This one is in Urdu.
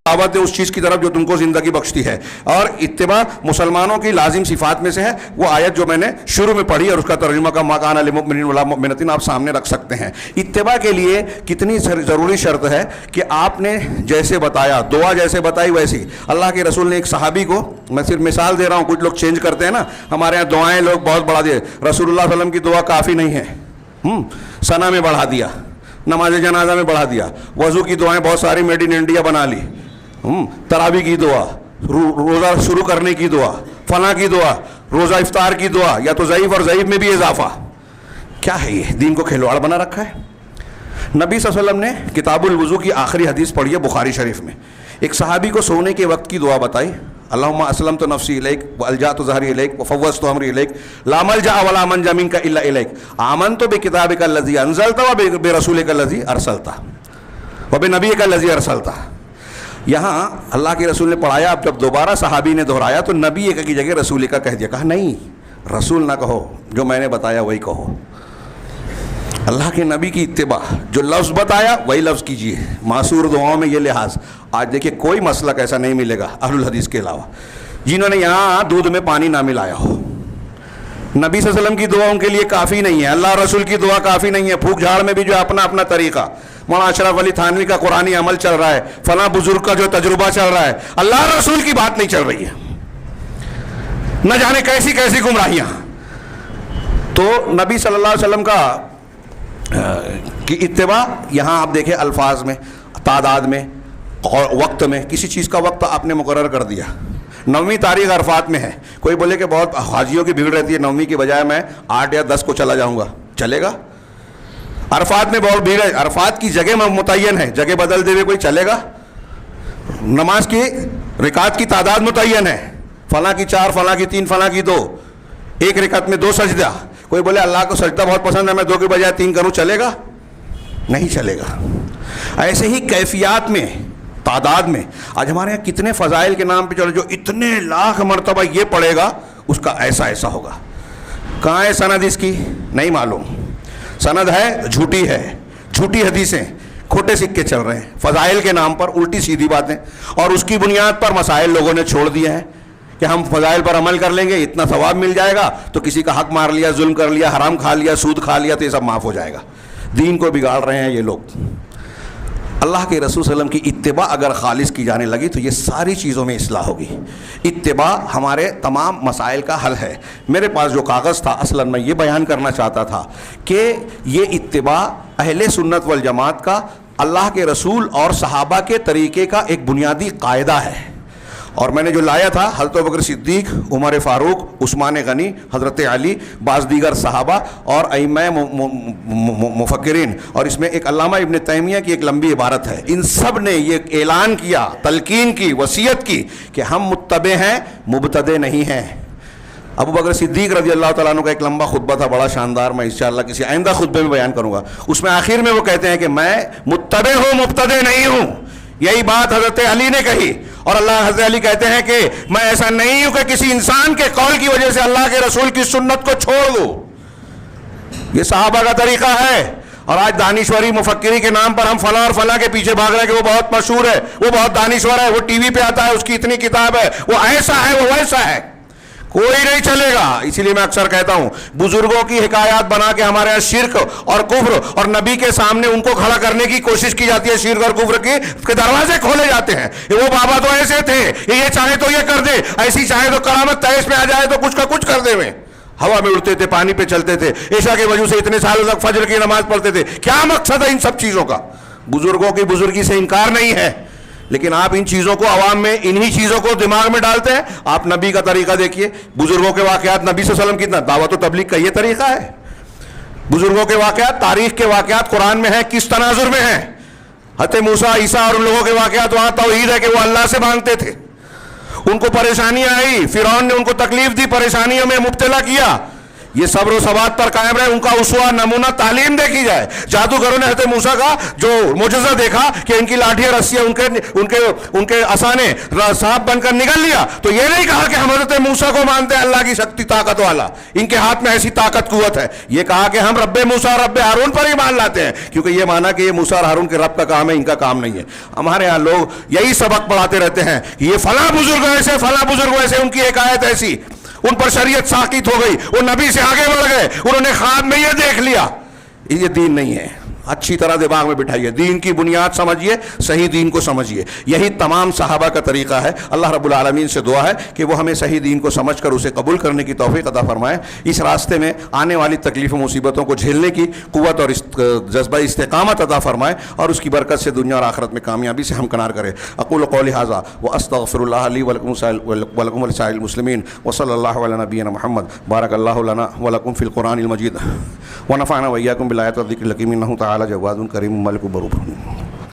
دعوت ہے اس چیز کی طرف جو تم کو زندگی بخشتی ہے. اور اتباع مسلمانوں کی لازم صفات میں سے ہے. وہ آیت جو میں نے شروع میں پڑھی اور اس کا ترجمہ کا ما کان للمؤمن ولا مؤمنۃ آپ سامنے رکھ سکتے ہیں. اتباع کے لیے کتنی ضروری شرط ہے کہ آپ نے جیسے بتایا, دعا جیسے بتائی ویسی. اللہ کے رسول نے ایک صحابی کو, میں صرف مثال دے رہا ہوں, کچھ لوگ چینج کرتے ہیں نا, ہمارے یہاں دعائیں لوگ بہت بڑھا دیے. رسول اللہ صلی اللہ علیہ وسلم کی دعا کافی نہیں ہے, ثنا میں بڑھا دیا, نماز جنازہ میں بڑھا دیا, وضو کی دعائیں بہت ساری میڈ ان انڈیا بنا لی, تراویح کی دعا, روزہ شروع کرنے کی دعا, فلاں کی دعا, روزہ افطار کی دعا, یا تو ضعیف اور ضعیف میں بھی اضافہ. کیا ہے یہ؟ دین کو کھلواڑ بنا رکھا ہے. نبی صلی اللہ علیہ وسلم نے کتاب الوضو کی آخری حدیث پڑھی ہے بخاری شریف میں. ایک صحابی کو سونے کے وقت کی دعا بتائی, اللہم اسلمت نفسی الیک والجأت ظہری الیک وفوضت امری الیک لا ملجأ ولا منجا منک الا الیک آمنت بکتابک الذی انزلت وبرسولک الذی ارسلت وبنبیک الذی ارسلت. یہاں اللہ کے رسول نے پڑھایا, اب جب دوبارہ صحابی نے دہرایا تو نبی کی جگہ رسول کا کہہ دیا. کہا نہیں, رسول نہ کہو, جو میں نے بتایا وہی کہو. اللہ کے نبی کی اتباع, جو لفظ بتایا وہی لفظ کیجیے. معصور دعاؤں میں یہ لحاظ, آج دیکھیے کوئی مسلک ایسا نہیں ملے گا اہل الحدیث کے علاوہ جنہوں نے یہاں دودھ میں پانی نہ ملایا ہو. نبی صلی اللہ علیہ وسلم کی دعا ان کے لیے کافی نہیں ہے, اللہ رسول کی دعا کافی نہیں ہے. پھونک جھاڑ میں بھی جو اپنا اپنا طریقہ, مولانا اشرف علی تھانوی کا قرآنی عمل چل رہا ہے, فلاں بزرگ کا جو تجربہ چل رہا ہے, اللہ رسول کی بات نہیں چل رہی ہے. نہ جانے کیسی کیسی گمراہیاں. تو نبی صلی اللہ علیہ وسلم کی اتباع یہاں آپ دیکھیں الفاظ میں, تعداد میں اور وقت میں. کسی چیز کا وقت آپ نے مقرر کر دیا. 9ویں تاریخ عرفات میں ہے, کوئی بولے کہ بہت حاجیوں کی بھیڑ رہتی ہے, 9ویں کی بجائے میں 8 یا 10 کو چلا جاؤں گا, چلے گا؟ عرفات میں بہت بھیڑ ہے, عرفات کی جگہ متعین ہے, جگہ بدل دے ہوئے کوئی چلے گا؟ نماز کی رکعت کی تعداد متعین ہے, فلاں کی 4, فلاں کی 3, فلاں کی 2, ایک رکعت میں 2 سجدہ. کوئی بولے اللہ کو سجدہ بہت پسند ہے, میں 2 کی بجائے 3 کروں, چلے گا؟ نہیں چلے گا. ایسے ہی کیفیات میں, تعداد میں. آج ہمارے یہاں کتنے فضائل کے نام پہ چلو, جو اتنے لاکھ مرتبہ یہ پڑھے گا اس کا ایسا ایسا ہوگا. کہاں ہے سند اس کی؟ نہیں معلوم. سند ہے, جھوٹی ہے, جھوٹی حدیثیں, کھوٹے سکے چل رہے ہیں فضائل کے نام پر, الٹی سیدھی باتیں, اور اس کی بنیاد پر مسائل لوگوں نے چھوڑ دیے ہیں کہ ہم فضائل پر عمل کر لیں گے, اتنا ثواب مل جائے گا, تو کسی کا حق مار لیا, ظلم کر لیا, حرام کھا لیا, سود کھا لیا, تو یہ سب معاف ہو جائے گا. دین کو بگاڑ رہے ہیں یہ لوگ. اللہ کے رسول صلی اللہ علیہ وسلم کی اتباع اگر خالص کی جانے لگی تو یہ ساری چیزوں میں اصلاح ہوگی. اتباع ہمارے تمام مسائل کا حل ہے. میرے پاس جو کاغذ تھا, اصلاً میں یہ بیان کرنا چاہتا تھا کہ یہ اتباع اہل سنت والجماعت کا اللہ کے رسول اور صحابہ کے طریقے کا ایک بنیادی قاعدہ ہے. اور میں نے جو لایا تھا حضرت ابوبکر صدیق, عمر فاروق, عثمان غنی, حضرت علی, بعض دیگر صحابہ اور ائمہ مفکرین, اور اس میں ایک علامہ ابن تیمیہ کی ایک لمبی عبارت ہے. ان سب نے یہ اعلان کیا, تلقین کی, وصیت کی کہ ہم متبع ہیں, مبتدع نہیں ہیں. ابوبکر صدیق رضی اللہ تعالیٰ عنہ کا ایک لمبا خطبہ تھا, بڑا شاندار, میں انشاءاللہ کسی آئندہ خطبے میں بیان کروں گا. اس میں آخر میں وہ کہتے ہیں کہ میں متبع ہوں, مبتدع نہیں ہوں. یہی بات حضرت علی نے کہی, اور اللہ حضرت علی کہتے ہیں کہ میں ایسا نہیں ہوں کہ کسی انسان کے قول کی وجہ سے اللہ کے رسول کی سنت کو چھوڑ دوں. یہ صحابہ کا طریقہ ہے. اور آج دانشوری مفکری کے نام پر ہم فلاں اور فلاں کے پیچھے بھاگ رہے ہیں کہ وہ بہت مشہور ہے, وہ بہت دانشور ہے, وہ ٹی وی پہ آتا ہے, اس کی اتنی کتاب ہے, وہ ایسا ہے, وہ ویسا ہے. کوئی نہیں چلے گا. اسی لیے میں اکثر کہتا ہوں, بزرگوں کی حکایات بنا کے ہمارے یہاں شرک اور کفر اور نبی کے سامنے ان کو کھڑا کرنے کی کوشش کی جاتی ہے. شرک اور کفر کے دروازے کھولے جاتے ہیں. وہ بابا تو ایسے تھے, یہ چاہے تو یہ کر دے, ایسی چاہے تو کرامت تیش پہ آ جائے تو کچھ کا کچھ کر دے. میں ہوا میں اڑتے تھے, پانی پہ چلتے تھے, عشاء کے وجہ سے اتنے سالوں تک فجر کی نماز پڑھتے تھے. کیا مقصد ہے ان سب چیزوں کا؟ بزرگوں کی بزرگی سے انکار نہیں ہے, لیکن آپ ان چیزوں کو عوام میں, انہی چیزوں کو دماغ میں ڈالتے ہیں. آپ نبی کا طریقہ دیکھیے, بزرگوں کے واقعات, نبی صلی اللہ علیہ وسلم کی دعوت و تبلیغ کا یہ طریقہ ہے. بزرگوں کے واقعات, تاریخ کے واقعات قرآن میں ہیں, کس تناظر میں ہیں. حضرت موسیٰ, عیسیٰ اور ان لوگوں کے واقعات, وہاں توحید ہے کہ وہ اللہ سے مانگتے تھے. ان کو پریشانیاں آئی, فرعون نے ان کو تکلیف دی, پریشانیوں میں مبتلا کیا, یہ صبر و ثبات پر قائم رہے, ان کا اسوہ نمونہ تعلیم دیکھی جائے. جادوگروں نے حضرت موسیٰ کا جو معجزہ دیکھا کہ ان کی لاٹھیاں رسیاں ان کے عصا نے سانپ بن کر نگل لیا, تو یہ نہیں کہا کہ ہم حضرت موسیٰ کو مانتے ہیں اللہ کی شکتی طاقت والا, ان کے ہاتھ میں ایسی طاقت قوت ہے. یہ کہا کہ ہم رب موسیٰ اور رب ہارون پر ہی مان لاتے ہیں, کیونکہ یہ مانا کہ یہ موسیٰ اور ہارون کے رب کا کام ہے, ان کا کام نہیں ہے. ہمارے ہاں لوگ یہی سبق پڑھاتے رہتے ہیں کہ یہ فلاں بزرگ ایسے, فلاں بزرگ ایسے, ان کی ایک آیت ایسی, ان پر شریعت ساقط ہو گئی, وہ نبی سے آگے بڑھ گئے, انہوں نے خواب میں یہ دیکھ لیا. یہ دین نہیں ہے. اچھی طرح دماغ میں بٹھائیے, دین کی بنیاد سمجھیے, صحیح دین کو سمجھیے. یہی تمام صحابہ کا طریقہ ہے. اللہ رب العالمین سے دعا ہے کہ وہ ہمیں صحیح دین کو سمجھ کر اسے قبول کرنے کی توفیق عطا فرمائے. اس راستے میں آنے والی تکلیف و مصیبتوں کو جھیلنے کی قوت اور جذبہ استقامت عطا فرمائے, اور اس کی برکت سے دنیا اور آخرت میں کامیابی سے ہمکنار کرے. اقول قولی ھذا واستغفر اللہ لی ولکم ولسائر المسلمین وصلی اللہ علی نبینا محمد. بارک اللہ لنا ولکم فی القرآن المجید ونفعنا وإياكم بالآيات والذكر الحكيم إنه تعالى جواد كريم ملك بروب.